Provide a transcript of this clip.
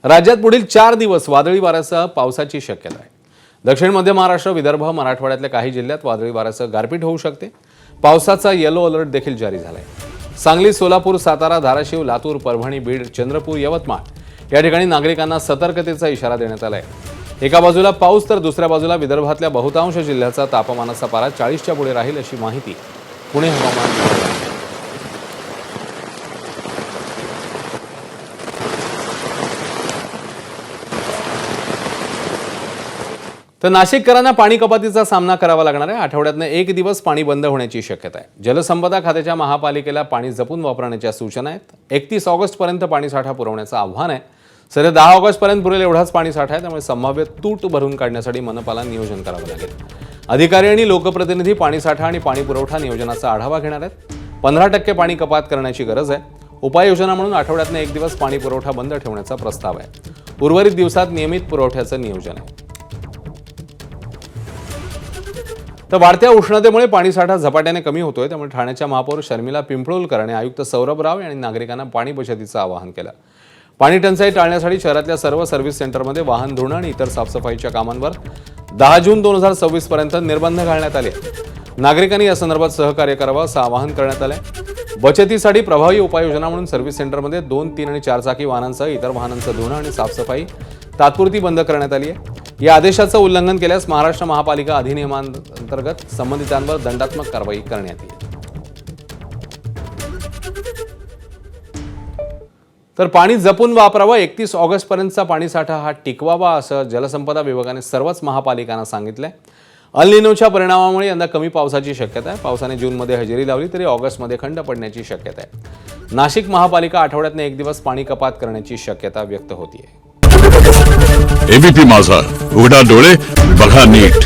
राज्यात पुढील 4 दिवस वादळी वाऱ्यासह पावसाची शक्यता आहे। दक्षिण मध्य महाराष्ट्र, विदर्भ, मराठवाड्यातल्या काही जिल्ह्यात वादळी वाऱ्यासह गारपीट होऊ शकते। पावसाचा येलो अलर्ट देखील जारी झालाय। सांगली, सोलापूर, सातारा, धाराशिव, लातूर, परभणी, बीड, चंद्रपूर, यवतमाळ या ठिकाणी नागरिकांना सतर्कतेचा इशारा देण्यात आलाय। एका बाजूला पाऊस तर दुसऱ्या बाजूला विदर्भातल्या बहुतांश जिल्ह्याचा तापमानाचा पारा 40च्या पुढे राहील अशी माहिती पुणे हवामान विभागाने दिली। तर नाशिककरांना पाणी कपातीचा सामना करावा लागणार आहे। आठवड्यातनं 1 दिवस पाणी बंद होण्याची शक्यता आहे। जलसंपदा खात्याच्या महापालिकेला पाणी जपून वापरण्याच्या सूचना आहेत। 31 ऑगस्टपर्यंत पाणीसाठा पुरवण्याचं आव्हान आहे। सध्या 10 ऑगस्टपर्यंत पुरेल एवढाच पाणीसाठा आहे, त्यामुळे संभाव्य तूट भरून काढण्यासाठी मनपाला नियोजन करावं लागेल। अधिकारी आणि लोकप्रतिनिधी पाणीसाठा आणि पाणी पुरवठा नियोजनाचा आढावा घेणार आहेत। 15% पाणी कपात करण्याची गरज आहे। उपाययोजना म्हणून आठवड्यातनं 1 दिवस पाणी पुरवठा बंद ठेवण्याचा प्रस्ताव आहे। उर्वरित दिवसात नियमित पुरवठ्याचं नियोजन आहे। तर वाढत्या उष्णतेमुळे पाणीसाठा झपाट्याने कमी होतोय, त्यामुळे ठाण्याच्या महापौर शर्मिला पिंपळूलकर आणि आयुक्त सौरभ राव यांनी नागरिकांना पाणी बचतीचं आवाहन केलं। पाणी टंचाई टाळण्यासाठी शहरातल्या सर्व सर्व्हिस सेंटरमध्ये वाहन धुणं आणि इतर साफसफाईच्या कामांवर 10 जून 2026 पर्यंत निर्बंध घालण्यात आले। नागरिकांनी या संदर्भात सहकार्य करावं असं आवाहन करण्यात आलंय। बचतीसाठी प्रभावी उपाययोजना म्हणून सर्व्हिस सेंटरमध्ये 2, 3 आणि 4 चाकी वाहनांसह इतर वाहनांचं धुणं आणि साफसफाई तात्पुरती बंद करण्यात आली आहे। या आदेशाचं उल्लंघन केल्यास महाराष्ट्र महापालिका अधिनियमांतर्गत संबंधितांवर दंडात्मक कारवाई करण्यात येईल। तर पाणी जपून वापरावं, 31 ऑगस्टपर्यंतचा पाणीसाठा हा टिकवावा असं जलसंपदा विभागाने सर्वच महापालिकांना सांगितलंय। अल निनोच्या परिणामामुळे यंदा कमी पावसाची शक्यता आहे। पावसाने जूनमध्ये हजेरी लावली तरी ऑगस्टमध्ये खंड पडण्याची शक्यता आहे। नाशिक महापालिका आठवड्यातनं 1 दिवस पाणी कपात करण्याची शक्यता व्यक्त होतीये। एबीपी माझा, उघडा डोळे बघा नीट।